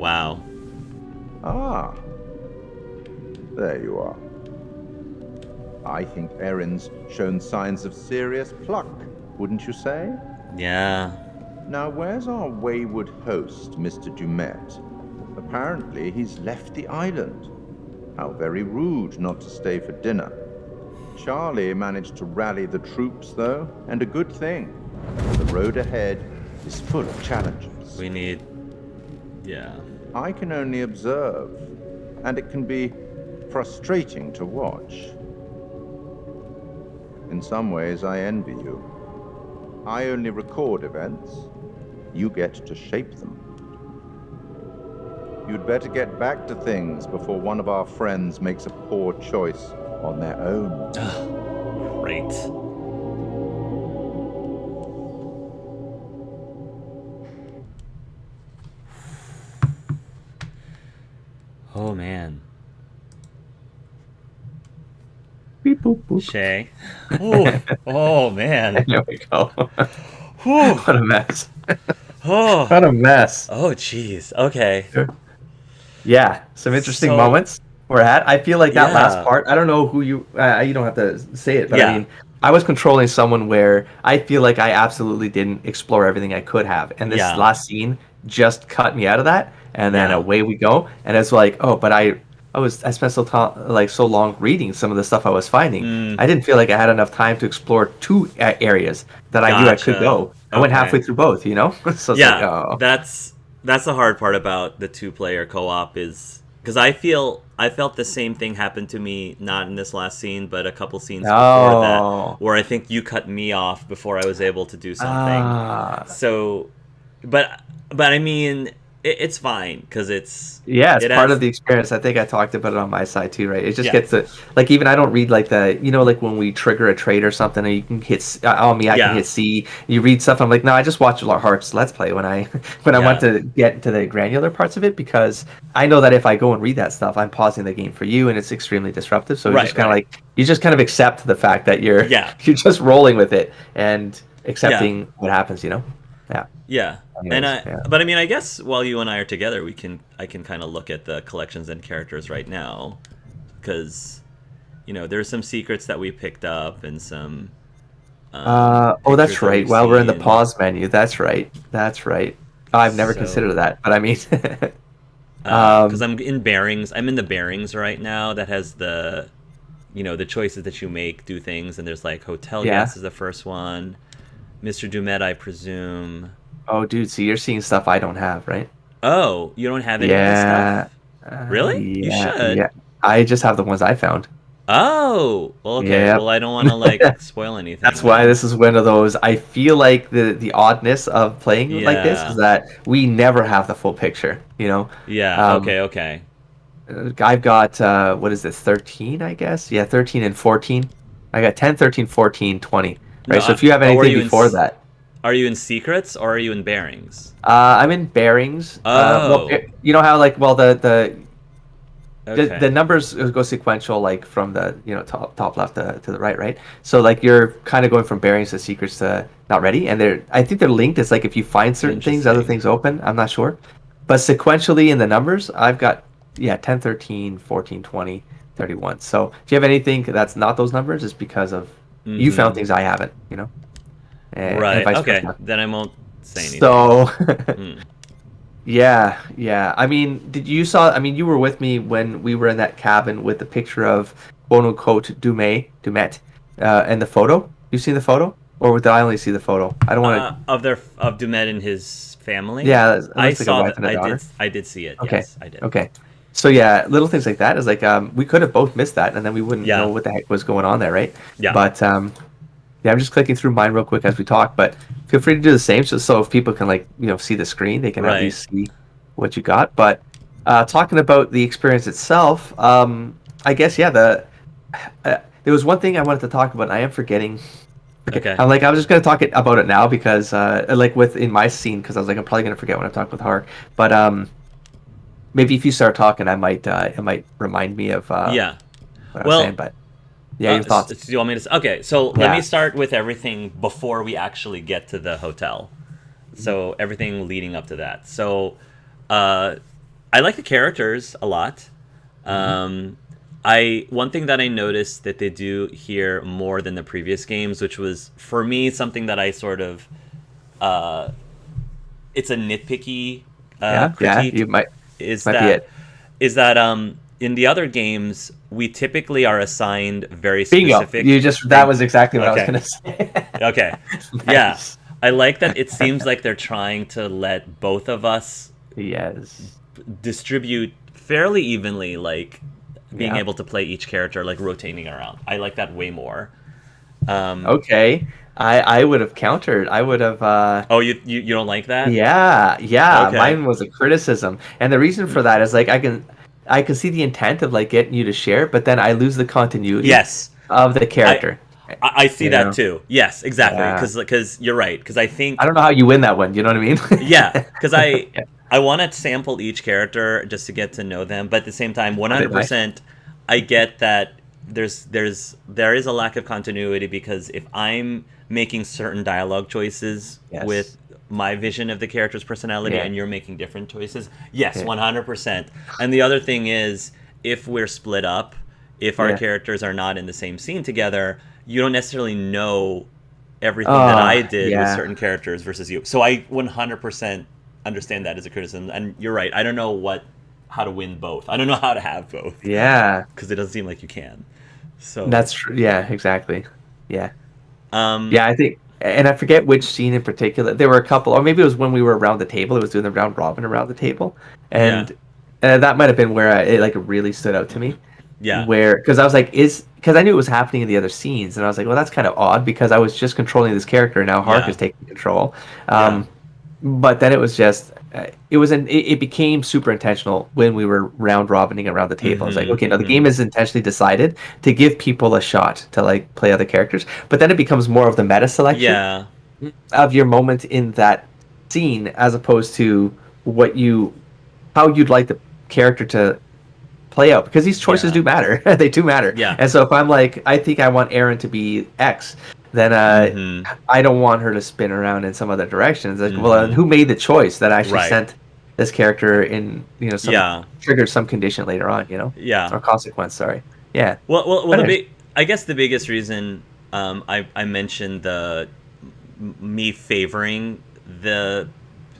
Wow. Ah, there you are. I think Erin's shown signs of serious pluck, wouldn't you say? Yeah. Now, where's our wayward host, Mr. Dumet? Apparently, he's left the island. How very rude not to stay for dinner. Charlie managed to rally the troops, though, and a good thing. The road ahead is full of challenges. We need... Yeah. I can only observe, and it can be frustrating to watch. In some ways, I envy you. I only record events. You get to shape them. You'd better get back to things before one of our friends makes a poor choice on their own. Great. Oh, man. Beep, boop, boop. Shay. Ooh. Oh, man. There we go. Whew. What a mess. Oh. What a mess. Oh, jeez. Okay. Yeah, some interesting So- moments we're at. I feel like that Yeah. last part, I don't know who you don't have to say it, but Yeah. I mean, I was controlling someone where I feel like I absolutely didn't explore everything I could have. And this Yeah. last scene just cut me out of that. And then Yeah. away we go. And it's like, oh, but I spent so long reading some of the stuff I was finding. Mm. I didn't feel like I had enough time to explore two areas that I knew I could Gotcha. go. I went Okay. halfway through both, you know? So it's Yeah, like, oh. that's the hard part about the two-player co-op is because I felt the same thing happened to me, not in this last scene, but a couple scenes before Oh. that, where I think you cut me off before I was able to do something. Ah. So, but I mean, it's fine because it's Yeah, it's it part has- of the experience. I think I talked about it on my side too, right? It just Yeah. gets to, like, even I don't read like like when we trigger a trait or something, and you can hit on me, I Yeah. can hit C. You read stuff, I'm like, no, I just watch Hark's Let's Play when I when I Yeah. want to get to the granular parts of it, because I know that if I go and read that stuff, I'm pausing the game for you, and it's extremely disruptive. So Right, it's just kind of right. like you just kind of accept the fact that you're Yeah. you're just rolling with it and accepting what happens, you know? Yeah. Yeah. Anyways, But I mean, I guess while you and I are together, I can kind of look at the collections and characters right now, because there's some secrets that we picked up and some. Oh, pictures that's that right. we've Well, we're in the seen. pause menu. That's right. That's right. Oh, I've never So- considered that, but I mean, Because I'm in bearings. I'm in the bearings right now. That has the choices that you make do things, and there's like hotel Yeah. guest is the first one. Mr. Dumet, I presume. oh, dude, see, you're seeing stuff I don't have, right? Oh, you don't have any of this Yeah. stuff? Really? You Yeah, should. yeah. I just have the ones I found. Oh, well, okay. Yep. Well, I don't want to like spoil anything. That's why this is one of those. I feel like the oddness of playing like this Yeah. is that we never have the full picture. You know, Yeah. Um, Okay. I've got what is this, 13, I guess? Yeah, 13 and 14. I got 10, 13, 14, 20. Right. No, So if you have are anything you in before s- that. Are you in secrets or are you in bearings? I'm in bearings. Oh. You know how like the Okay. the numbers go sequential, like from the top left to the right. So like you're kind of going from bearings to secrets to not ready, and I think they're linked. It's like if you find certain things, other Interesting. things open. I'm not sure, but sequentially in the numbers, I've got 10, 13, 14, 20, 31. So if you have anything that's not those numbers, it's because of you Mhm. found things I haven't. And Right. vice Okay. versa. Then I won't say anything. So. Mm. Yeah. I mean, you were with me when we were in that cabin with the picture of quote unquote Dumet, and the photo. You seen the photo, or did I only see the photo? I don't want to. Of Dumet and his family. Yeah, it looks I like a saw wife that. and a daughter. I did see it. Okay. Yes, I did. Okay. So yeah, little things like that is like we could have both missed that, and then we wouldn't Yeah. know what the heck was going on there, right? Yeah. But yeah, I'm just clicking through mine real quick as we talk. But feel free to do the same, so if people can see the screen, they can at Right. least see what you got. But talking about the experience itself, I guess there was one thing I wanted to talk about. And I am forgetting. Okay. I'm like, I was just gonna talk about it now because like within my scene, because I was like, I'm probably gonna forget when I talk with Hark. But maybe if you start talking, it might remind me of Yeah. what I Well, was saying. But yeah, your thoughts. Do you want me to? Okay, so let Yeah. me start with everything before we actually get to the hotel. So everything leading up to that. So, I like the characters a lot. I one thing that I noticed that they do here more than the previous games, which was for me something that I sort of it's a nitpicky Yeah, critique you might is might be that it. in the other games we typically are assigned very Bingo. specific You just that thing. was exactly what I was Okay. gonna say. Okay. Yeah. Nice. I like that it seems like they're trying to let both of us Yes. distribute fairly evenly, like being Yeah. able to play each character, like rotating around. I like that way more. Okay. I would have countered. I would have Oh, you don't like that? yeah, yeah. Okay. Mine was a criticism. And the reason for that is like I can see the intent of like getting you to share, but then I lose the continuity Yes. of the I character. I see You that know? too. Yes, exactly. Yeah. Because you're right. Because I I think don't know how you win that one, you know what I mean? yeah. Because Yeah. I want to sample each character just to get to know them, but at the same time, Okay, nice. 100%, I get that there is a lack of continuity because if I'm making certain dialogue choices Yes. with my vision of the character's personality Yeah. and you're making different choices, yes, Yeah. 100%. And the other thing is if we're split up, if our Yeah. characters are not in the same scene together, you don't necessarily know everything that I did with Yeah. certain characters versus you. So I 100% understand that as a criticism, and you're right. I don't know how to win both. I don't know how to have both Yeah. because it doesn't seem like you can. So That's true. Yeah, exactly. Yeah. um, Yeah, I think, and I forget which scene in particular. There were a couple, or maybe it was when we were around the table. It was doing the round robin around the table, yeah, and that might have been where it like really stood out to me. yeah, Where, because I was like, because I knew it was happening in the other scenes, and I was like, well, that's kind of odd because I was just controlling this character, and now Hark yeah, is taking control. yeah. But then it was just, it became super intentional when we were round robining around the table. I was like, okay, now the game is intentionally decided to give people a shot to like play other characters, but then it becomes more of the meta selection Yeah, of your moment in that scene as opposed to how you'd like the character to play out, because these choices Yeah. do matter. They do matter. Yeah. And so if I'm like, I think I want Erin to be X, then I don't want her to spin around in some other direction. It's like, well, then who made the choice that actually Right. sent this character in, some Yeah. triggered some condition later on, Yeah. or consequence. Sorry. Yeah. Well, But anyway. I guess the biggest reason I mentioned me favoring the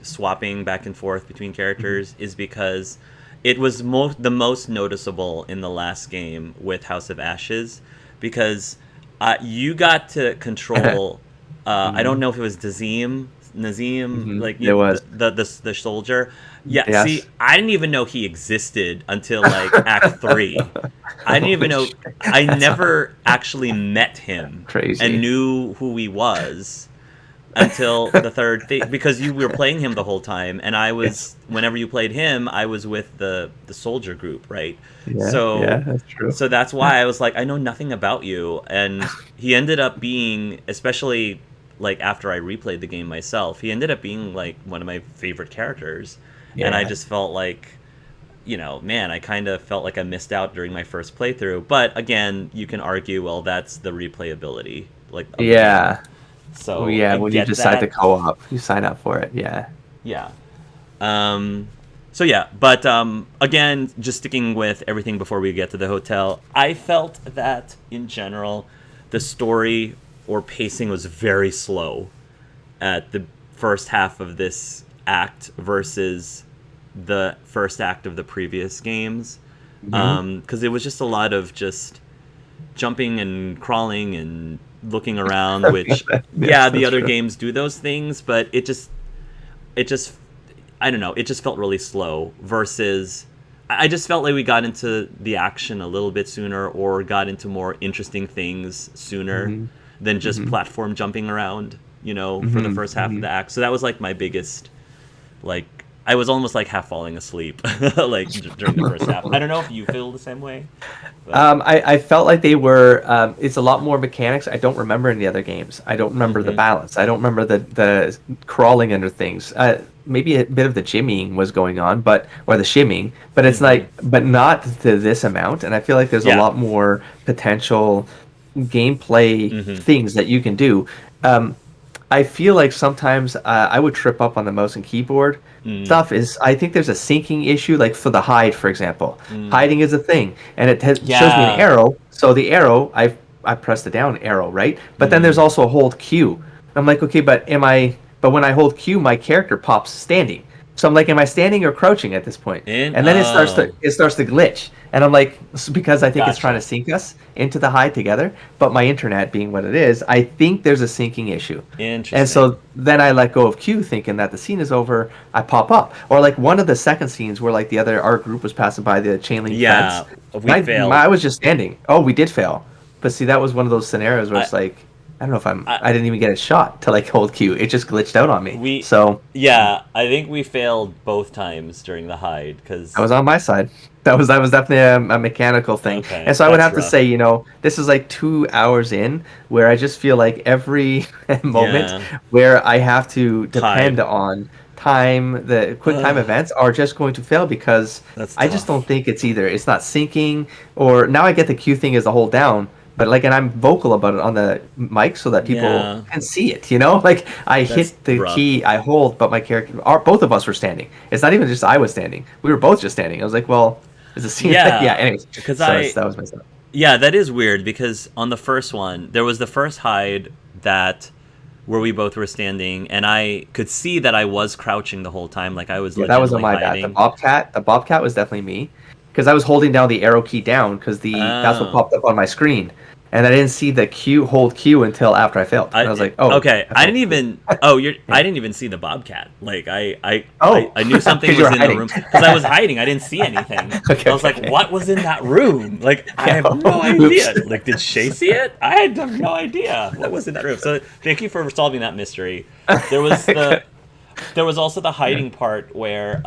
swapping back and forth between characters is because it was the most noticeable in the last game with House of Ashes, because you got to control. I don't know if it was Nazim, like It was. the soldier. Yeah, Yes. see, I didn't even know he existed until like Act 3. I didn't even know. I never actually met him Crazy. and knew who he was until the third thing, because you were playing him the whole time, and I was whenever you played him, I was with the soldier group, right? Yeah, So yeah, that's true. So that's why I was like, I know nothing about you, and he ended up being, especially like after I replayed the game myself, he ended up being like one of my favorite characters, and I Yeah. just felt like, man, I kind of felt like I missed out during my first playthrough. But again, you can argue, well, that's the replayability, like of the Yeah. game. So Oh, yeah, I when you get decide that. to co-op, you sign up for it. Yeah. Yeah. So yeah, but again, just sticking with everything before we get to the hotel, I felt that in general, the story or pacing was very slow at the first half of this act versus the first act of the previous games, because it was just a lot of just jumping and crawling and looking around, which yeah, the that's other true. games do those things, but it just I don't know, it just felt really slow versus I just felt like we got into the action a little bit sooner, or got into more interesting things sooner than just platform jumping around, for the first half of the act. So that was like my biggest, like, I was almost like half falling asleep like during the first half. I don't know if you feel the same way. But, I felt like they were. It's a lot more mechanics. I don't remember in the other games. I don't remember the balance. I don't remember the crawling under things. Maybe a bit of the jimmying was going on, or the shimming, but it's like, but not to this amount. And I feel like there's a Yeah. lot more potential gameplay things that you can do. I feel like sometimes I would trip up on the mouse and keyboard Mm, stuff. Is I think there's a syncing issue, like for the hide, for example. mm. Hiding is a thing, and it shows me an Yeah. arrow. So the arrow, I press the down arrow, right? But then there's Mm. also a hold Q. I'm like, okay, but am I? But when I hold Q, my character pops standing. So I'm like, am I standing or crouching at this point? In And then it starts to glitch, and I'm like, because I think it's trying to Gotcha. sync us into the hide together. But my internet being what it is, I think there's a syncing issue. And Interesting. so then I let go of Q, thinking that the scene is over. I pop up, or like one of the second scenes where like the other our group was passing by the chain link fence. Yeah, we I failed. was just standing. Oh, we did fail, but see that was one of those scenarios where I, it's like I don't know if I, I didn't even get a shot to like hold Q. It just glitched out on me. we, So yeah, I think we failed both times during the hide that because was on my side. That was definitely a mechanical thing. okay, And so I would that's have to rough. say, this is like 2 hours in where I just feel like every moment Yeah, where I have to depend hide. on time, the quick time Ugh, events are just going to fail because that's I just don't tough. think it's not syncing, or now I get the Q thing is the hold down. But like, and I'm vocal about it on the mic so that people Yeah, can see it. Like I that's hit the rough. key, I hold, but my character, both of us were standing. It's not even just I was standing. We were both just standing. I was like, well, is the scene like, yeah. Yeah, Anyways, because so that was my stuff. yeah, that is weird because on the first one, there was the first hide that where we both were standing, and I could see that I was crouching the whole time, like I was Yeah, that wasn't legitimately my bad. The hiding. bobcat, the bobcat was definitely me, because I was holding down the arrow key down because the that's what Oh. popped up on my screen, and I didn't see the hold Q until after I failed. And I was like, oh, Okay. I I failed didn't Q. even. Oh, you're. I Yeah. didn't even see the bobcat. Like Oh, I knew something because you was were in the hiding. room because I was hiding. I didn't see anything. Okay, I was okay, like, okay. what was in that room? Like I Yeah. have no Oops. idea. Like did Shay see it? I have no idea what was in that room. So thank you for solving that mystery. There was the. Okay. There was also the Yeah. hiding part where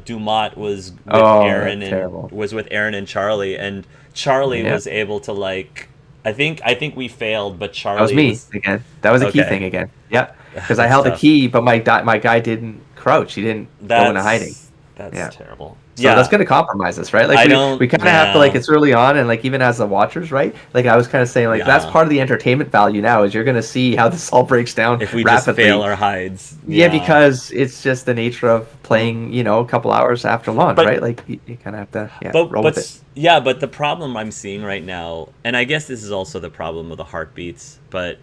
Dumont Oh, that's terrible. Was with Aaron and Charlie, and Charlie Yeah. was able to like. I think we failed, but That was Charlie me was again. That was a key okay. thing again. Yep. Because I That's held the tough. key, but my guy didn't crouch. He didn't go into hiding. That's Yeah. terrible. So that's Yeah, gonna compromise us, right? Like I we don't. kind of have to like Yeah, it's early on, and like even as the watchers, right? Like I was kind of saying, like that's yeah. part of the entertainment value now is you're gonna see how this all breaks down If we just fail rapidly. our hides, Yeah, yeah. because it's just the nature of playing, a couple hours after launch, But right? Like you kind of have to, yeah, roll with it. yeah, but the problem I'm seeing right now, and I guess this is also the problem of the heartbeats, but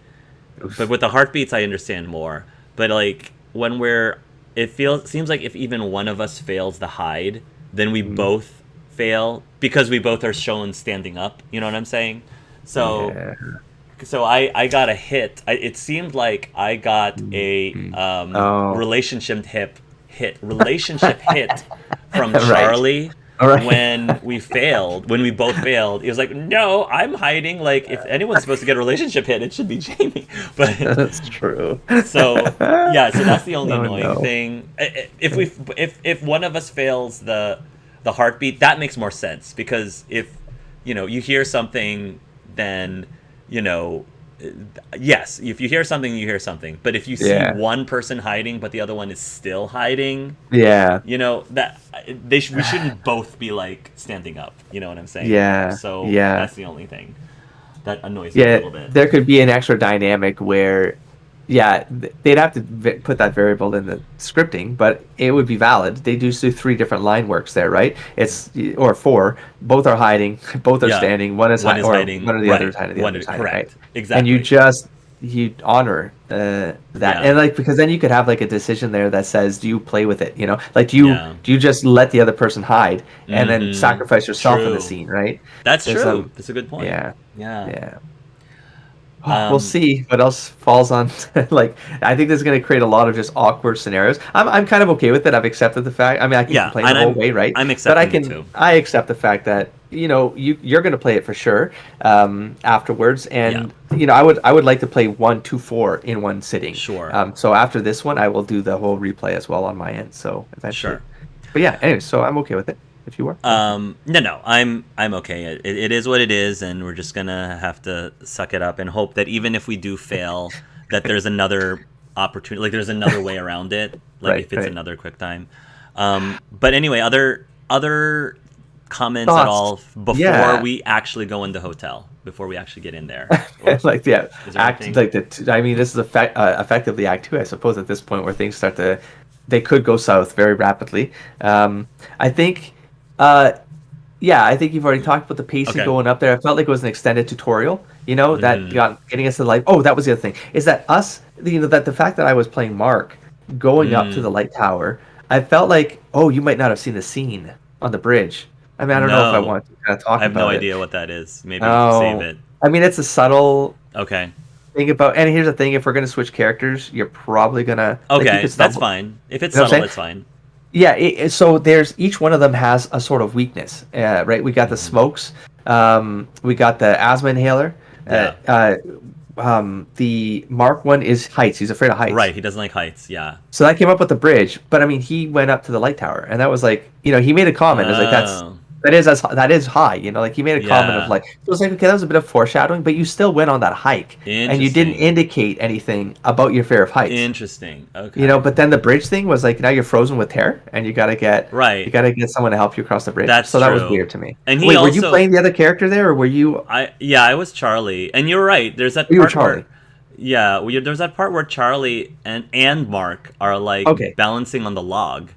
Oof. with the heartbeats I understand more. But like when we're, seems like if even one of us fails the hide, then we Mhm. both fail because we both are shown standing up. You know what I'm saying? So Yeah. I got a hit. It seemed like I got a Mhm. Oh, relationship hit from right. Charlie All right. when we both failed. He was like, "No, I'm hiding. Like if anyone's supposed to get a relationship hit, it should be Jamie." But That's true. so yeah, so that's the only Oh annoying no. thing. If one of us fails the heartbeat, that makes more sense because if you hear something, then you know yes, if you hear something, you hear something. But if you see Yeah. one person hiding but the other one is still hiding, Yeah. that we shouldn't both be like standing up. You know what I'm saying? Yeah. So Yeah. that's the only thing that annoys me a Yeah, little bit. there could be an extra dynamic where, yeah, they'd have to put that variable in the scripting, but it would be valid. They do 3 different line works there, right? It's or 4. Both are hiding, both are Yeah, standing. One is one is or hiding. one of the other Right. is hiding, the One other is is hiding, right? correct. And Exactly. you honor that, Yeah. and like because then you could have like a decision there that says, do you play with it? Like Yeah. do you just let the other person hide and then Mm-hmm. sacrifice yourself in the True. scene, right? That's There's true. That's a good point. yeah, Yeah. yeah. We'll Um. see what else falls on. Like, I think this is going to create a lot of just awkward scenarios. I'm kind of okay with it. I've accepted the fact. I mean, I can Yeah, complain and the whole way, right? I'm But accepting it too. I accept the fact that you're going to play it for sure afterwards, Yeah. and I would like to play 1, 2, 4 in one sitting. Sure. So after this one, I will do the whole replay as well on my end. So eventually, Sure. but yeah. Anyway, so I'm okay with it. If you were, No, I'm okay. It is what it is, and we're just gonna have to suck it up and hope that even if we do fail, that there's another opportunity, like there's another way around it, like right, if it's right. another quick time. But anyway, other comments at thoughts. all before Yeah. we actually go in the hotel, before we actually get in there? Or Like yeah, is there act anything? like I mean, this is effectively Act Two, I suppose, at this point where things start to, they could go south very rapidly. I think, uh, yeah, I think you've already talked about the pacing Okay. going up there. I felt like it was an extended tutorial, that Mm, getting us to light. Oh, that was the other thing. Is that that the fact that I was playing Mark going up to the mm, light tower, I felt like, oh, you might not have seen the scene on the bridge. I mean, I don't know if I no, want to kind of I talk have no about it. idea what that is. Maybe save Oh, it. I mean, it's a subtle Okay. thing about, and here's the thing: if we're gonna switch characters, you're probably gonna like you Okay, could that's stumble. fine. If it's You know what I'm subtle, saying? it's fine. Yeah, so there's each one of them has a sort of weakness, right? We got the Hmm. smokes, we got the asthma inhaler. Yeah. The Mark one is heights. He's afraid of heights, Right. He doesn't like heights. Yeah. so that came up with the bridge. But I mean, he went up to the light tower, and that was like, he made a comment. It was like Oh. that is high. Like he made a comment of Yeah. like, so it's like, okay, that was a bit of foreshadowing, but you still went on that hike, and you didn't Interesting. indicate anything about your fear of heights. Interesting. Okay. But then the bridge thing was like, now you're frozen with terror, and you Right. gotta get someone to help you across the bridge. That's So that was true. weird to me. And he Wait, were you also playing the other character there, or were you? I was Charlie. And you're right. There's that You were part Charlie. where yeah, there's that part where Charlie and Mark are like Okay. balancing on the log.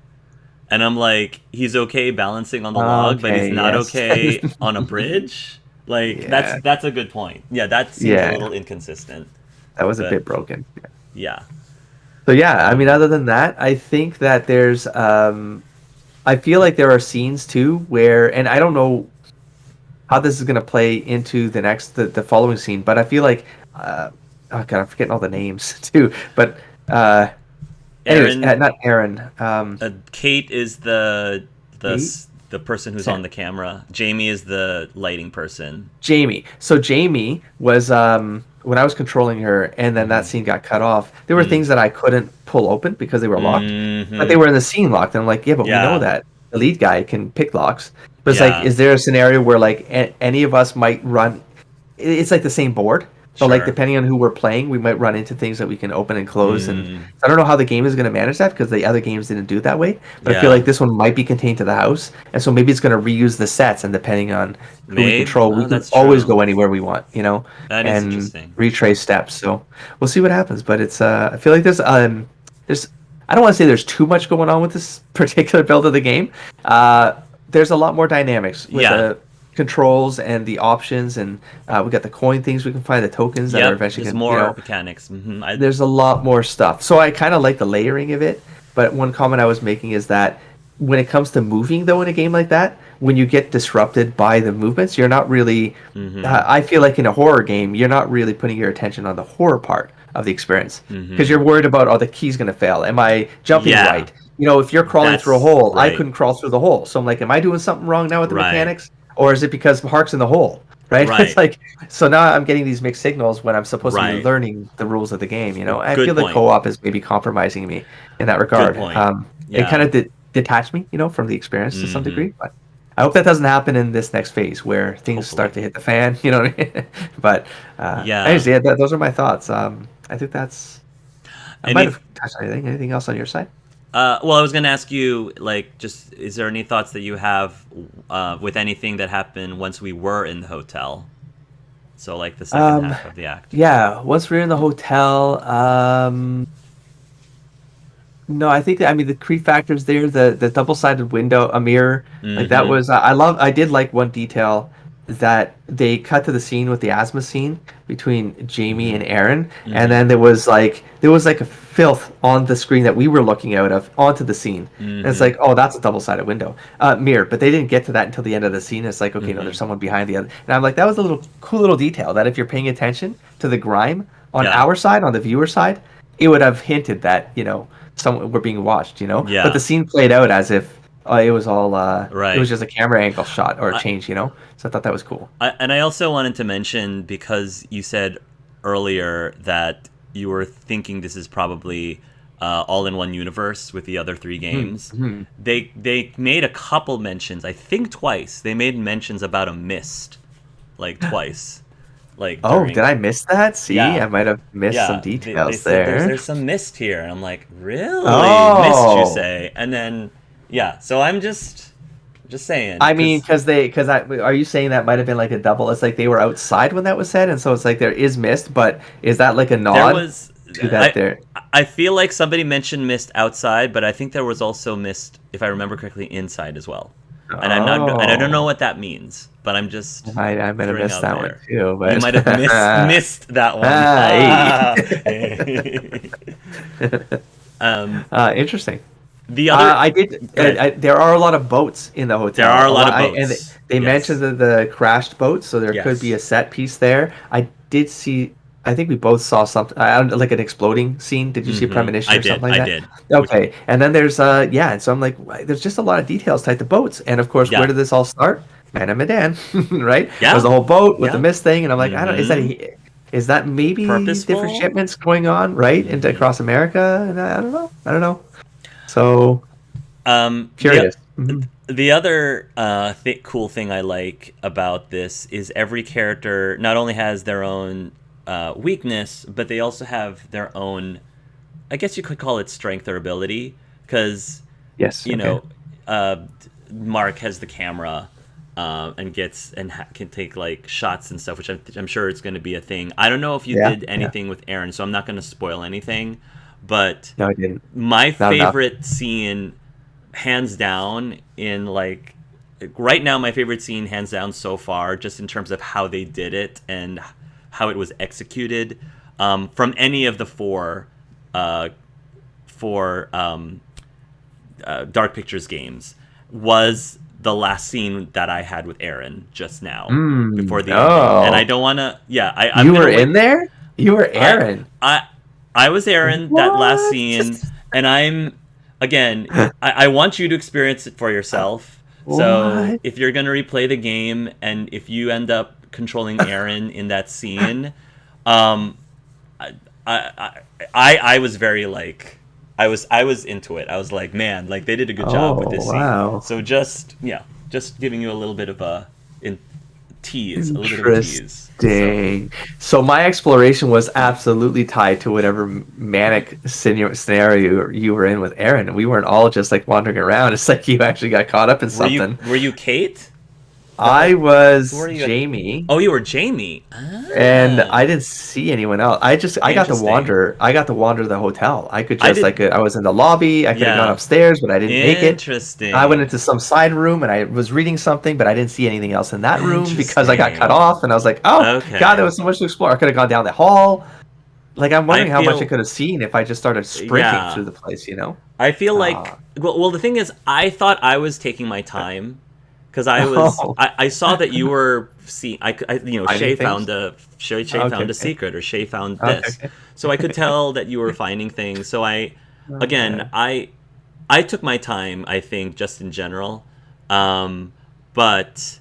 And I'm like, he's okay balancing on the log, but he's Okay. not Yes. okay on a bridge. Like Yeah. that's a good point. Yeah, that seems a Yeah. little inconsistent. That was a But bit broken. yeah. So yeah, I mean, Um, other than that, I think that there's, I feel like there are scenes too where, and I don't know how this is gonna play into the following scene, but I feel like, oh god, I'm forgetting all the names too. But anyways, Aaron, not Aaron. Kate is Kate? the person who's Sam. on the camera. Jamie is the lighting person. Jamie. So Jamie was, when I was controlling her, and then that Mm-hmm. scene got cut off. There were Mm. things that I couldn't pull open because they were locked, but they Hmm. were in the scene locked. And I'm like, yeah, but we know Yeah. that the lead guy can pick locks. But it's like, Yeah. is there a scenario where like any of us might run? It's like the same board. So like Sure. depending on who we're playing, we might run into things that we can open and close. And Mm. I don't know how the game is going to manage that because the other games didn't do it that way. But I feel Yeah. like this one might be contained to the house, and so maybe it's going to reuse the sets. And depending on who we Maybe. control, we Oh, can that's always true. go anywhere we want, That is and interesting. retrace steps. So we'll see what happens. But it's I feel like there's I don't want to say there's too much going on with this particular build of the game. There's a lot more dynamics with Yeah. the controls and the options, and we got the coin things we can find, the tokens that are Yep. eventually There's going more mechanics. there's a lot more stuff. So I kind of like the layering of it. But one comment I was making is that when it comes to moving, though, in a game like that, when you get disrupted by the movements, you're not really. I feel like in a horror game, you're not really putting your attention on the horror part of the experience because you're worried about, oh, the key's going to fail. Am I jumping Yeah. right? If you're crawling That's through a hole, I right. couldn't crawl through the hole. So I'm like, am I doing something wrong now with the Right. mechanics? Or is it because Hark's in the hole? Right? Right. It's like, so now I'm getting these mixed signals when I'm supposed to be Right. learning the rules of the game. I Good feel the point. co-op is maybe compromising me in that regard. point. It Yeah. kind of detached me, from the experience to some Mhm. degree. But I hope that doesn't happen in this next phase where things start to Hopefully. hit the fan. You know what I mean? But Yeah. anyways, yeah, those are my thoughts. I think that's. I might Any have touched on anything. Anything else on your side? well, I was gonna ask you, like, just is there any thoughts that you have with anything that happened once we were in the hotel? So, like the second Um, half of the act. yeah. Once we're in the hotel, no, I think I mean the creep factors there, the double-sided window, a mirror, like that Mhm. was I did like one detail that they cut to the scene with the asthma scene between Jamie and Aaron, and then there was like a filth on the screen that we were looking out of onto the scene. And it's like, oh, that's a double-sided window, mirror, but they didn't get to that until the end of the scene. It's like, okay, no, there's someone behind the other, and I'm like, that was a little cool little detail that if you're paying attention to the grime on Yeah. our side, on the viewer side, it would have hinted that some we're being watched, Yeah. But the scene played out as if it was all it Right. was just a camera angle shot or a change, So I thought that was cool. And I also wanted to mention, because you said earlier that you were thinking this is probably all in one universe with the other three games. Mm-hmm. They made a couple mentions, I think twice. They made mentions about a mist, like twice. Like Oh, during- did I miss that? See, Yeah. I might have missed some they details said there. there's some mist here, and I'm like, really? Oh. Mist, you say? And then, yeah. So I'm just, Just saying, I mean, because are you saying that might have been like a double? It's like they were outside when that was said, and so it's like there is mist, but is that like a there nod was. to that there? I feel like somebody mentioned mist outside, but I think there was also mist, if I remember correctly, inside as well. And I don't know Oh, what that means, but I'm just I might have throwing missed out that one there. too, You but might have missed that one. hey. Interesting. The other, I did. go ahead. There are a lot of boats in the There hotel. are a lot of And boats. they mentioned Yes. the crashed boats, so there could be Yes. a set piece there. I did see. I think we both saw something. I don't like an exploding scene. Did you see a premonition I or did. something like I that? did. Which, Okay, and then there's yeah, and so I'm like, there's just a lot of details tied to boats, and of course, where yeah. did this all start? Man and Medan, right? There's Yeah. the whole boat with the Yeah. mist thing, and I'm like, I don't. Mm-hmm. Is that maybe different Purposeful. shipments going on right into Mm-hmm. across America? And I don't know. I don't know. So The curious. Hmm. the other cool thing I like about this is every character not only has their own weakness, but they also have their own. I guess you could call it strength or ability, because Yes. you Okay. know, uh, Mark has the camera. And can take like shots and stuff, which I'm sure it's going to be a thing. I don't know if you Yeah. did Yeah. anything with Aaron, so I'm not going to spoil anything. But No, I didn't. my Not enough. favorite scene, hands down, in like right now, my favorite scene, hands down, so far, just in terms of how they did it and how it was executed, from any of the uh, four Dark Pictures games, was the last scene that I had with Aaron just now before the ending. And I Oh, don't want to. Yeah, I'm you gonna were wait. in there. You were I Aaron. I I was Aaron that last What? scene, and I'm again. I want you to experience it for yourself. So What? if you're gonna replay the game, and if you end up controlling Aaron in that scene, um, I I was very like. I was into it. I was like, man, like they did a good job with Oh, this scene. wow. So just giving you a little bit of a little bit of a tease. So Interesting. So my exploration was absolutely tied to whatever manic scenario you were in with Aaron. We weren't all just like wandering around. It's like you actually got caught up in something. were you Kate? I Who was are you? Jamie. Oh, you were Jamie. And Ah, I didn't see anyone else. I got to interesting. wander. I got to wander the hotel. I could I just did. I was in the lobby. I could have gone Yeah, upstairs, but I didn't make it. I went interesting. into some side room and I was reading something, but I didn't see anything else in that room because I got cut Interesting. off. And I was like, oh God, there Okay. was so much to explore. I could have gone down the hall. Like I'm I wondering how much I feel. could have seen if I just started sprinting Yeah. through the place. You know? I feel Uh, like well, the thing is, I thought I was taking my time because oh, I saw that you were see finding things. Shay Okay, found a okay, secret, or Shay found okay, this, okay. so I could tell that you were finding things. So again, Okay. I took my time, I think, just in general, but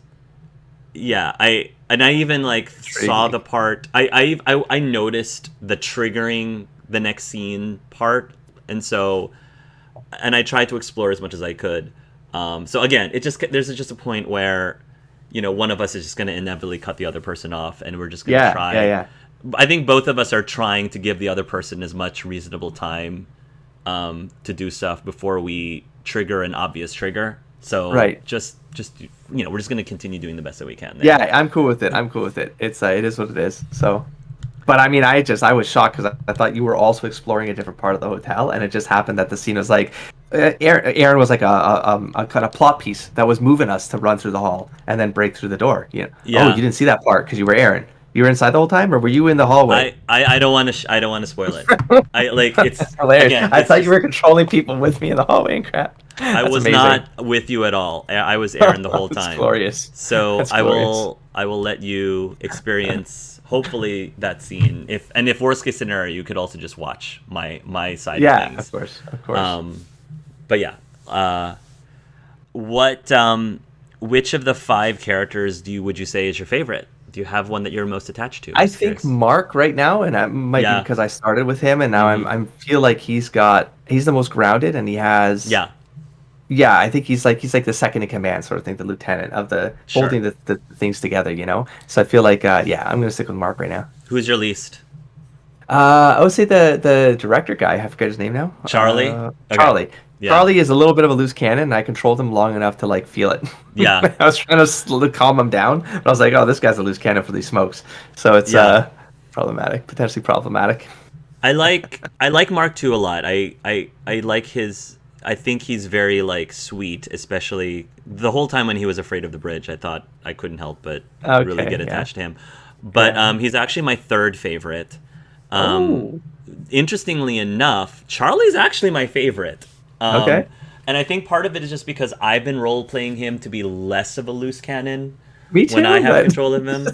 yeah, I even like saw Intriguing. the part I noticed the triggering the next scene part, and so and I tried to explore as much as I could. So again, there's just a point where one of us is just going to inevitably cut the other person off, and we're just going to Yeah, yeah, try. yeah. I think both of us are trying to give the other person as much reasonable time to do stuff before we trigger an obvious trigger. So Right. just we're just going to continue doing the best that we can there. Yeah, I'm cool with it. I'm cool with it. It is what it is. So, but I mean, I was shocked because I thought you were also exploring a different part of the hotel, and it just happened that the scene was like, Aaron was like a kind of plot piece that was moving us to run through the hall and then break through the door. Oh, you Yeah. didn't see that part because you were Aaron. You were inside the whole time, or were you in the hallway? I don't want to I don't want to spoil it. I like That's it's hilarious. again I it's thought you just were controlling people with me in the hallway and crap. I That's was amazing. not with you at all. I was Aaron the whole That's time. glorious. So That's glorious. I will let you experience hopefully that scene. If worst case scenario, you could also just watch my side of Yeah, of things. course, of course. Um, but yeah, what which of the five characters would you say is your favorite? Do you have one that you're most attached to? I'm I just think curious. Mark right now, and that might be Yeah. because I started with him, and now Hmm. I'm feel like he's the most grounded, and he has Yeah. yeah. I think he's like the second in command sort of thing, the lieutenant of the Sure. holding the things together, you know. So I feel like yeah, I'm gonna stick with Mark right now. Who's your least? I would say the director guy. I forget his name now. Charlie. Okay. Charlie. Yeah. Charlie is a little bit of a loose cannon, and I controlled him long enough to like feel it. Yeah. I was trying to calm him down, but I was like, "Oh, this guy's a loose cannon for these smokes." So it's Yeah. problematic, potentially problematic. I like Mark II a lot. I like his. I think he's very like sweet, especially the whole time when he was afraid of the bridge. I thought I couldn't help but really Okay, get yeah. attached to him. But Yeah. he's actually my third favorite. Um, Oh, Interestingly enough, Charlie's actually my favorite. okay. And I think part of it is just because I've been role playing him to be less of a loose cannon Me when too. I have But control of him.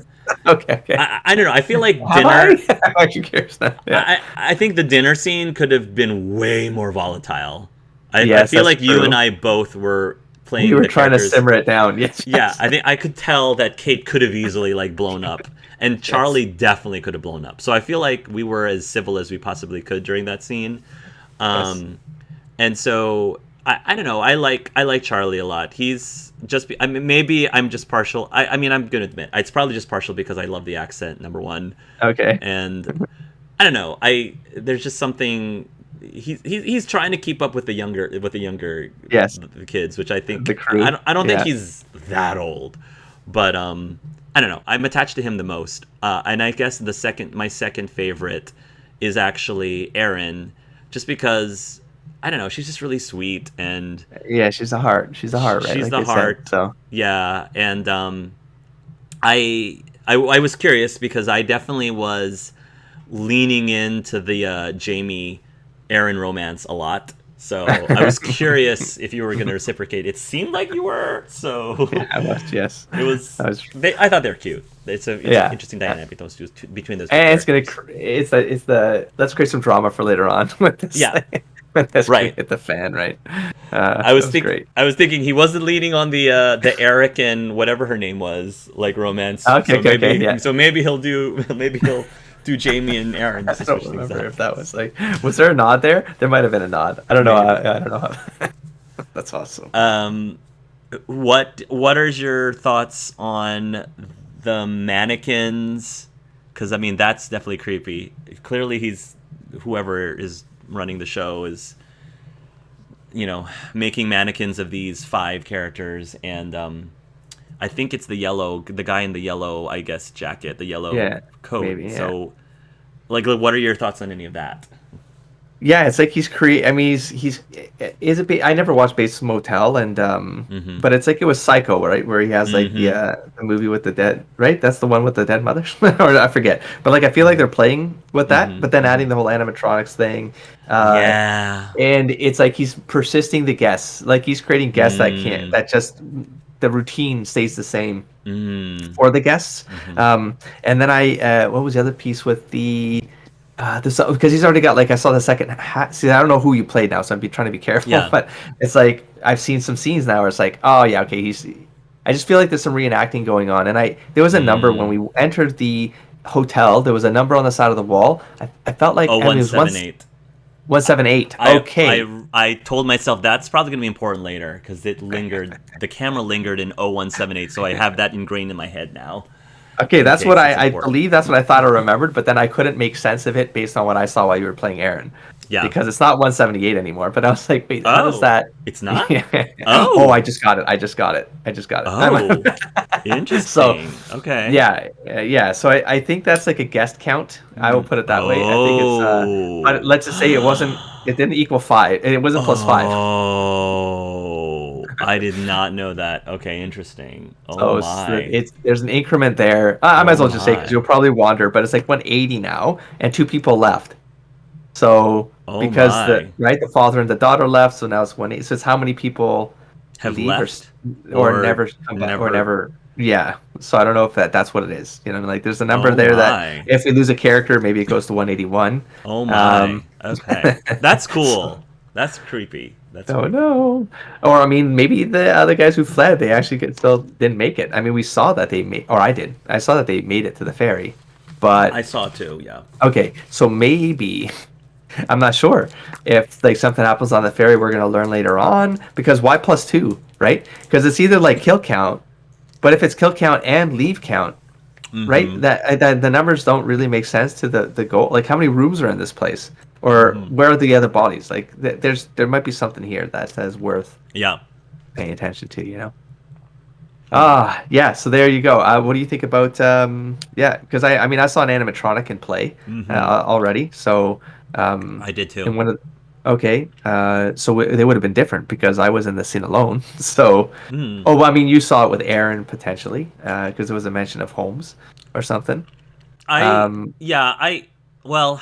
okay, okay. I don't know. I feel like Have dinner. I? I'm actually curious now. Yeah. I think the dinner scene could have been way more volatile. I Yes, feel that's like you and true. I both were We playing were the trying to characters. simmer it down. Yes. Yeah, Yes. I think I could tell that Kate could have easily like blown up, and Yes. Charlie definitely could have blown up. So I feel like we were as civil as we possibly could during that scene. Yes. And so I don't know. I like Charlie a lot. He's just. I mean, maybe I'm just partial. I mean, I'm gonna admit it's probably just partial because I love the accent. Number one, Okay. and I don't know. There's just something. He's trying to keep up with the younger Yes. kids, which I The think crew. I don't think Yeah. he's that old, but I don't know. I'm attached to him the most, and I guess my second favorite is actually Erin, just because I don't know. She's just really sweet and Yeah, she's a heart. She's a heart, right? she's Like the I said. heart. So Yeah, and I was curious because I definitely was leaning into the Jamie Aaron romance a lot. So I was curious if you were going to reciprocate. It seemed like you were. So yeah, I must. Yes. it was. I was. I thought they were cute. It's an Yeah. interesting dynamic between those two And it's characters. gonna. It's the. Let's create some drama for later on with this. Yeah. Thing. When this Right. hit the fan, right? I was that great. I was thinking he wasn't leading on the Eric and whatever her name was like romance. Okay, so okay, maybe yeah. so maybe he'll do Jamie and Aaron. I Just to don't switch things remember up. if that was like. Was there a nod there? There might have been a nod. I don't know. Maybe. I don't know. How, that's awesome. What are your thoughts on the mannequins? Because I mean that's definitely creepy. Clearly he's whoever is running the show is making mannequins of these 5 characters, and I think it's the guy in the yellow, I guess, jacket, the yellow Yeah, coat. maybe, yeah. So like what are your thoughts on any of that? Yeah, it's like he's create. I mean, he's is it? I never watched Bates Motel, and but it's like it was Psycho, right? Where he has like the movie with the dead, right? That's the one with the dead mothers, or I forget. But like I feel like they're playing with that, but then adding the whole animatronics thing. Yeah. And it's like he's persisting the guests, like he's creating guests that just the routine stays the same for the guests. And then what was the other piece with the. Because he's already got I saw the second hat. See, I don't know who you played now, so I'm trying to be careful. Yeah. But it's like I've seen some scenes now where it's like, oh yeah, okay. I just feel like there's some reenacting going on, and there was a number when we entered the hotel. There was a number on the side of the wall. I felt like 178. 178. Okay. I told myself that's probably gonna be important later because it lingered. The camera lingered in 0178, so I have that ingrained in my head now. Okay, that's what I important. believe. That's what I thought I remembered, but then I couldn't make sense of it based on what I saw while you were playing Aaron. Yeah. Because it's not 178 anymore. But I was like, wait, how does that? It's not. Oh, I just got it. Oh, interesting. Okay. Yeah. So I think that's like a guest count. I will put it that way. I think it's. But let's just say it wasn't. It didn't equal 5, and it wasn't plus 5. Oh, I did not know that. Okay, interesting. Oh my. There's an increment there. I might as well just say my. because you'll probably wander, but it's like 180 now, and 2 people left. So because the father and the daughter left, so now it's 180. So it's how many people have leave left or never come back, or never. Yeah. So I don't know if that's what it is. Like there's a number there that if we lose a character, maybe it goes to 181. Oh my. Okay. That's cool. That's creepy. No. Or I mean, maybe the other guys who fled, they actually still didn't make it. I mean, we saw that they made, or I did. I saw that they made it to the ferry, but I saw too. Yeah. Okay, so maybe I'm not sure if like something happens on the ferry. We're gonna learn later on because why +2, right? Because it's either like kill count, but if it's kill count and leave count, right? That the numbers don't really make sense to the goal. Like how many rooms are in this place? or Mhm. where are the other bodies? Like there might be something here that is worth Yeah. paying attention to, you know. Hmm. Yeah. So there you go. What do you think about yeah? Because I mean I saw an animatronic in play Hmm. already. So I did too. in one of okay, so they would have been different because I was in the scene alone. So Hmm. oh, well, I mean you saw it with Aaron potentially because there was a mention of Holmes or something. I Um, yeah, well,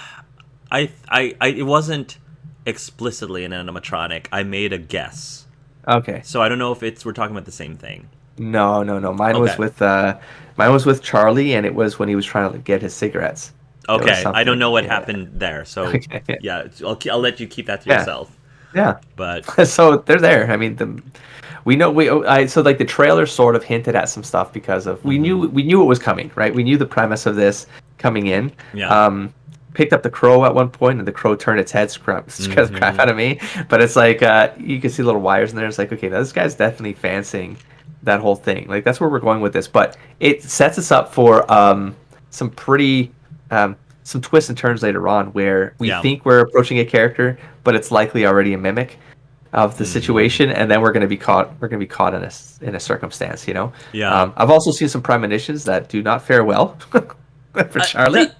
it wasn't explicitly an animatronic. I made a guess. okay. So I don't know if it's we're talking about the same thing. No, no, no. Okay. Mine was with Charlie, and it was when he was trying to get his cigarettes. There was Okay. I don't something. know what Yeah. happened there. So Okay. yeah, I'll let you keep that to Yeah. yourself. Yeah. But So they're there. I mean, we know so like the trailer sort of hinted at some stuff because of mhm. we knew it was coming, right? We knew the premise of this coming in. Yeah. Um, Picked up the crow at one point, and the crow turned its head, scared the crap Mhm. out of me. But it's like you can see little wires in there. It's like, okay, now this guy's definitely fancying that whole thing. Like that's where we're going with this. But it sets us up for some pretty some twists and turns later on where we Yeah. think we're approaching a character, but it's likely already a mimic of the Mhm. situation, and then we're going to be caught. We're going to be caught in a circumstance, you know. Yeah. I've also seen some premonitions that do not fare well for The Charlie. I've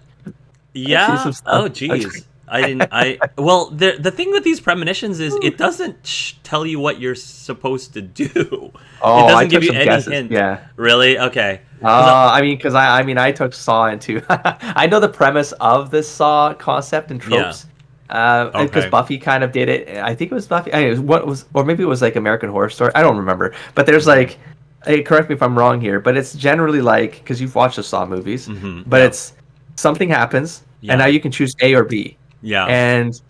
seen Yeah. some stuff. Oh, geez. I didn't. Well, the thing with these premonitions is it doesn't tell you what you're supposed to do. It Oh, I doesn't give took you some any guesses. hint. Yeah. Really? Okay. 'Cause I mean, I mean, I took Saw into. I know the premise of the Saw concept and yeah. tropes. Because Okay. Buffy kind of did it. I think it was Buffy. I mean, it was what was, or maybe it was like American Horror Story. I don't remember. But there's Hmm. like, hey, correct me if I'm wrong here, but it's generally like because you've watched the Saw movies, Hmm. but Yeah. it's something happens, and now Yeah. you can choose A or B, Yeah. and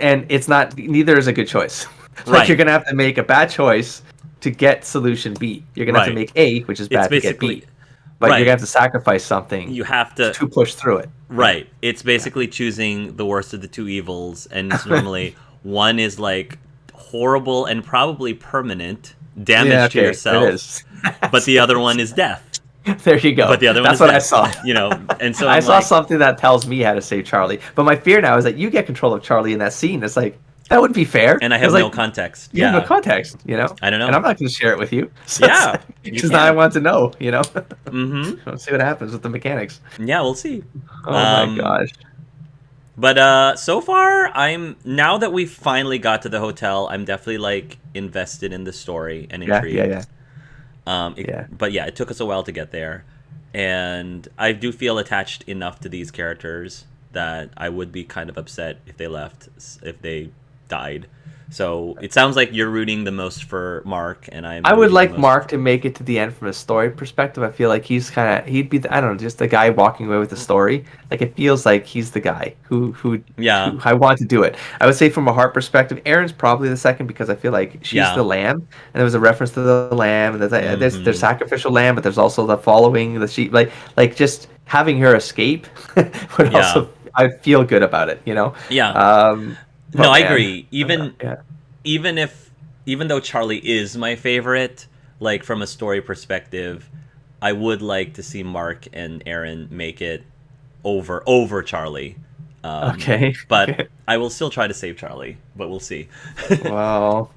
and it's not neither is a good choice. Like you're Right. gonna have to make a bad choice to get solution B. You're gonna have to Right. make A, which is It's bad, to get basically B, but you're gonna right. have to sacrifice something You have to to push through it. Yeah. right. It's basically choosing the worst of the two evils, and it's normally one is like horrible and probably permanent Yeah. damage to Okay. It yourself, is. but the other one is death. There you go. But the other one That's is what I death. saw. And so I I'm saw like, something that tells me how to save Charlie. But my fear now is that you get control of Charlie in that scene. It's like that wouldn't be fair. and I It's have no like context. you have no Yeah, context, you know. I don't And know. I'm not going to share it with you. So Yeah, you because now I can't. want to know, you know. Mm-hmm. Let's see what happens with the mechanics. Yeah, we'll see. Oh my Um, gosh. but so far, I'm now that we finally got to the hotel, I'm definitely like invested in the story and Yeah. Yeah. intrigued. Yeah. Yeah. But yeah, it took us a while to get there, and I do feel attached enough to these characters that I would be kind of upset if they left, if they died. So it sounds like you're rooting the most for Mark, and I'm I would rooting the like most. Mark to make it to the end from a story perspective. I feel like he'd be I don't know, just the guy walking away with the story. Like it feels like he's the guy Yeah, who I want to do it. I would say from a heart perspective, Aaron's probably the second because I feel like she's yeah. the lamb, and there was a reference to the lamb, and there's Hmm. sacrificial lamb, but there's also the following the sheep. Like just having her escape would Yeah, also I feel good about it, you know. yeah. No, But I man, agree. Even yeah. even if even though Charlie is my favorite, like from a story perspective, I would like to see Mark and Aaron make it over Charlie. Okay. But I will still try to save Charlie, but we'll see. Well,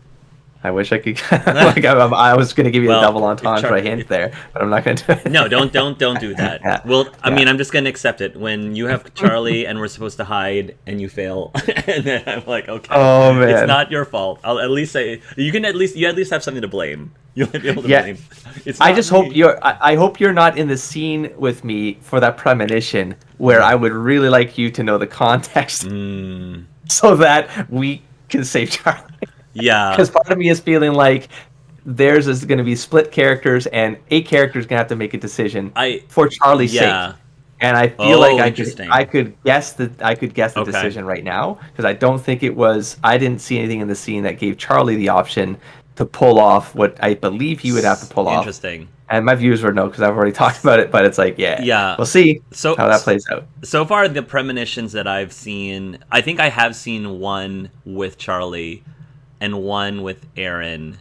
I wish I could. Like I was going to give you a Well, double entendre hint if there, but I'm not going to do it. no, don't do that. Yeah, Well, I yeah. mean, I'm just gonna accept it when you have Charlie and we're supposed to hide and you fail, and then I'm like, okay, Oh it's man. not your fault. I'll at least say you at least have something to blame. You might be able to Yeah. blame. It's I not just hope me. I hope you're not in the scene with me for that premonition where I would really like you to know the context Mm, so that we can save Charlie. yeah, Because part of me is feeling like theirs is going to be split characters, and a character is going to have to make a decision I for Charlie's sake. yeah. And I feel like Oh, I interesting. could guess the Okay. decision right now because I don't think it was. I didn't see anything in the scene that gave Charlie the option to pull off what I believe he would have to pull off. Interesting. And my viewers would know because I've already talked about it. But it's like, yeah, Yeah. we'll see So how that plays out. so far the premonitions that I've seen, I think I have seen one with Charlie and one with Aaron,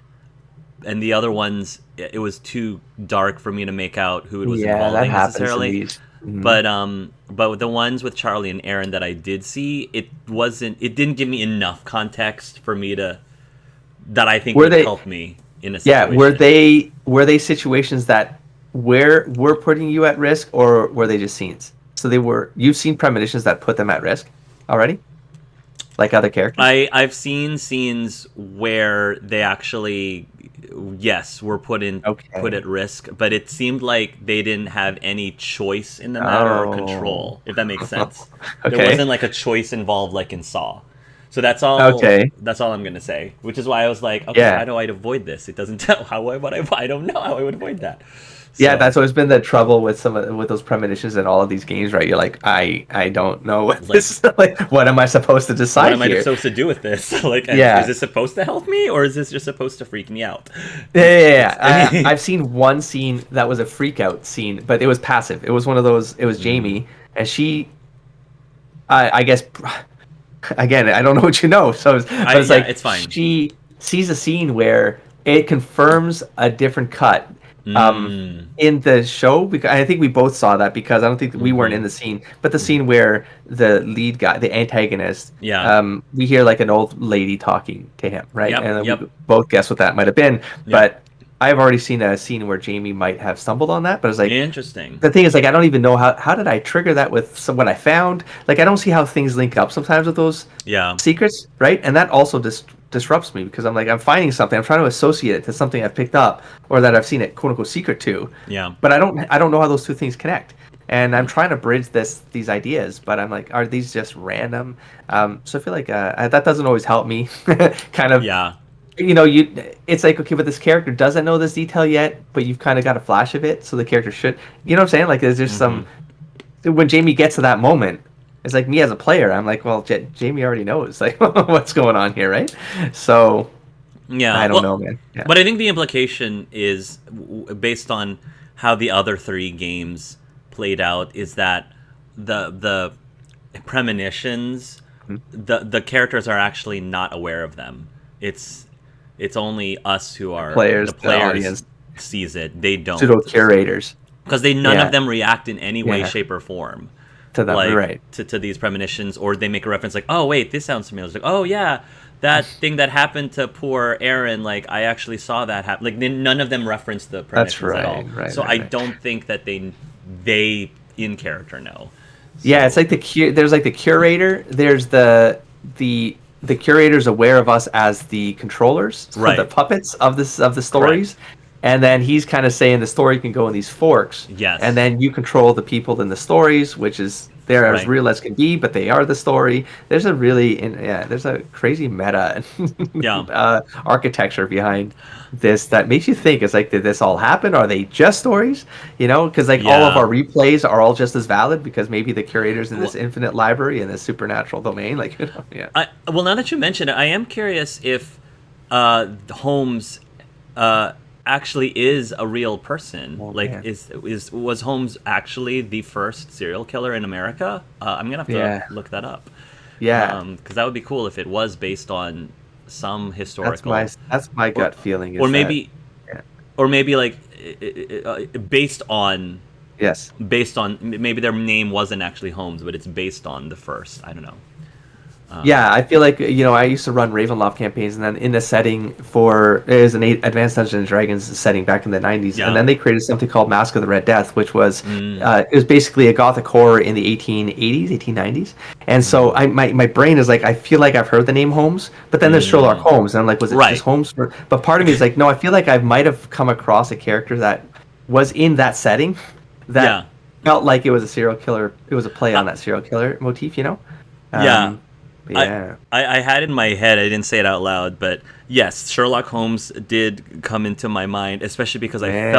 and the other ones it was too dark for me to make out who it was Yeah, that involving happens in necessarily. these. But with the ones with Charlie and Aaron that I did see, it didn't give me enough context for me to that I think Were would they? help me in a Yeah, situation. were they situations that where were putting you at risk, or were they just scenes? So they were. You've seen premonitions that put them at risk already, like other characters. I've seen scenes where they actually, yes, were put Okay. at risk, but it seemed like they didn't have any choice in the matter or Oh. control, if that makes sense. There Okay. wasn't like a choice involved like in Saw. So Okay. that's all I'm gonna say. Which is why I was like, okay, how Yeah. do I avoid this? It doesn't tell how I don't know how I would avoid that. Yeah, So that's always been the trouble with with those premonitions in all of these games, right? You're like, I don't know what like this like. What am I supposed to what decide am I here? supposed to do with this? Like, is Yeah. this supposed to help me, or is this just supposed to freak me out? Yeah, yeah, yeah. It's I've seen one scene that was a freak out scene, but it was passive. It was one of those. It was Mm. Jamie, and she, I guess, again, I don't know what you know. So, but it's Yeah, like it's fine. she sees a scene where it confirms a different cut Mm. in the show. Because I think we both saw that because I don't think we weren't Mm-hmm. in the scene, but the Mm-hmm. scene where the lead guy, the antagonist, Yeah. we hear like an old lady talking to him, right? Yep. And then we Yep. both guess what that might have been. Yep. But I've already seen a scene where Jamie might have stumbled on that, but it's like Interesting. the thing is like I don't even know how did I trigger that with what I found. Like I don't see how things link up sometimes with those Yeah. secrets, right? And that also disrupts me because I'm like I'm finding something, I'm trying to associate it to something I've picked up or that I've seen it quote unquote secret to, Yeah. but I don't know how those two things connect. And I'm trying to bridge these ideas, but I'm like, are these just random? So I feel like that doesn't always help me. Kind of, Yeah. it's like okay, but this character doesn't know this detail yet, but you've kind of got a flash of it, so the character should, you know what I'm saying? Like, there's just Mm-hmm. some when Jamie gets to that moment, it's like me as a player, I'm like, well, Jamie already knows like what's going on here, right? So Yeah. I don't Well, know, man. Yeah. but I think the implication is based on how the other three games played out is that the premonitions, the characters are actually not aware of them. It's only us who are Players, the the players audience, sees it. They pseudo don't, curators. because they none of Yeah, them react in any way, yeah, shape, or form, to them, like right? to these premonitions, or they make a reference like, oh wait, this sounds familiar. It's like, oh yeah, that thing that happened to poor Aaron, like I actually saw that happen. Like none of them reference the That's premonitions at right, all. right, So right, I right. don't think that they in character know. Yeah, it's So like there's like the curator. There's the curator's aware of us as the controllers, the right, puppets of the correct, stories, and then he's kind of saying the story can go in these forks, and yes, then you control the people in the stories, which is they're as right, real as can be, but they are the story. There's a yeah, there's a crazy meta yeah. architecture behind this that makes you think. It's like, did this all happen? Are they just stories? Because like all of Yeah. our replays are all just as valid because maybe the curators in this Well, infinite library in this supernatural domain, like yeah. well, now that you mention it, I am curious if Holmes actually is a real person. Oh Like, man, was Holmes actually the first serial killer in America? I'm gonna have to yeah, look that up, yeah. because that would be cool if it was based on some That's my historical, that's my or gut feeling or is that maybe yeah. or maybe like based on Yes. maybe their name wasn't actually Holmes, but it's based on the first. I don't know. Yeah, I feel like I used to run Ravenloft campaigns, and then in the setting for it was an Advanced Dungeons and Dragons setting back in the '90s, and Yeah. then they created something called Mask of the Red Death, which was Mm, it was basically a gothic horror in the 1880s, 1890s, and so mm, my brain is like I feel like I've heard the name Holmes, but then there's Sherlock mm. Holmes, and I'm like, was it just Right. Holmes? But part of me is like, no, I feel like I might have come across a character that was in that setting that Yeah. felt like it was a serial killer. It was a play Uh, on that serial killer motif. yeah. Um, I, yeah. I had in my head, I didn't say it out loud, but yes, Sherlock Holmes did come into my mind, especially because Man.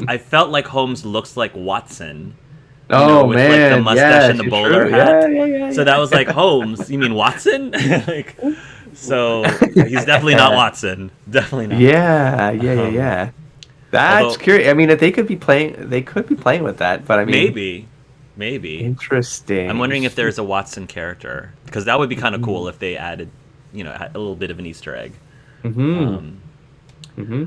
I felt like Holmes looks like Watson, Oh with like the man, mustache and yes, the you're bowler true. hat. Yeah, yeah, yeah, So that yeah. was like, Holmes, you mean Watson? Like, so he's definitely not Watson. Definitely not. Yeah, yeah, yeah, Um, yeah. That's although curious. I mean, if they could be playing with that, but I mean, maybe, maybe. I'm interesting. wondering if there's a Watson character, because that would be kind of cool Mm-hmm. if they added, a little bit of an Easter egg. Mm-hmm. Um, Mm-hmm.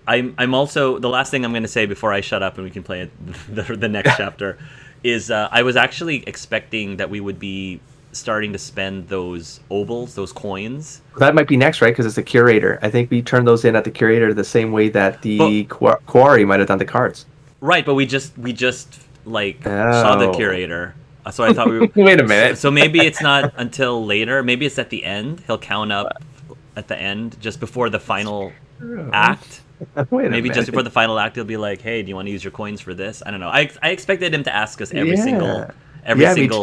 I'm also, the last thing I'm going to say before I shut up and we can play it, the next chapter is I was actually expecting that we would be starting to spend those obols, those coins. That might be next, right? Because it's the curator. I think we turn those in at the curator the same way that the But- quarry might have done the cards. Right, but we just like saw the Oh. curator. So I thought we were Wait a minute. So maybe it's not until later. Maybe it's at the end. He'll count up at the end just before the final act. Wait a Maybe minute. just before the final act, he'll be like, "Hey, do you want to use your coins for this?" I don't know. I expected him to ask us every single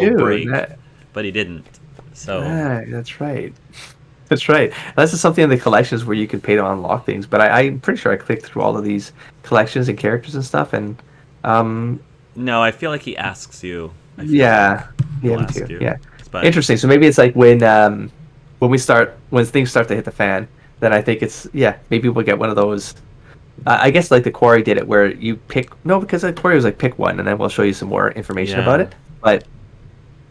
me too. break, That- but he didn't. So that's right. That's right. This is something in the collections where you can pay to unlock things. But I'm pretty sure I clicked through all of these collections and characters and stuff, and no, I feel like he asks you. I feel yeah, he'll yeah, me ask too. you. Yeah, But interesting. So maybe it's like when things start to hit the fan, then I think it's maybe we'll get one of those. I guess like the quarry did it, where you pick because the quarry was like pick one, and then we'll show you some more information about it. But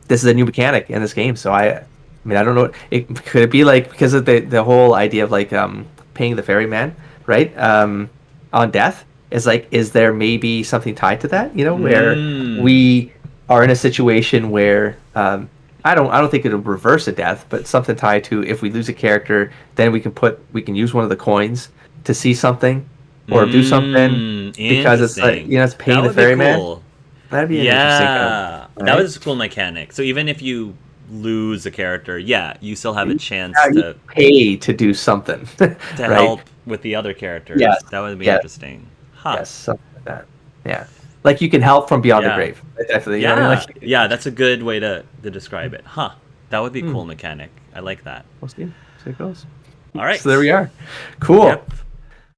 this is a new mechanic in this game, so I mean, I don't know. Could it be like because of the whole idea of like paying the ferryman, right? On death is there maybe something tied to that? You know, where we are in a situation where I don't think it'll reverse a death, but something tied to if we lose a character, then we can use one of the coins to see something or do something because it's like it's paying the ferryman. Cool. That'd be an interesting kind of, right? That was a cool mechanic. So even if you lose a character, you still have a chance you to pay to do something to right? help with the other characters. Yes. That would be Yes. interesting. Huh. Yes, something like that. Yeah, like you can help from beyond the Yeah. grave. Definitely. Yeah, You know, like, yeah, that's a good way to describe it. Huh. That would be a cool mechanic. I like that. we'll see. See how it goes. All right. So there we are. Cool. Yep.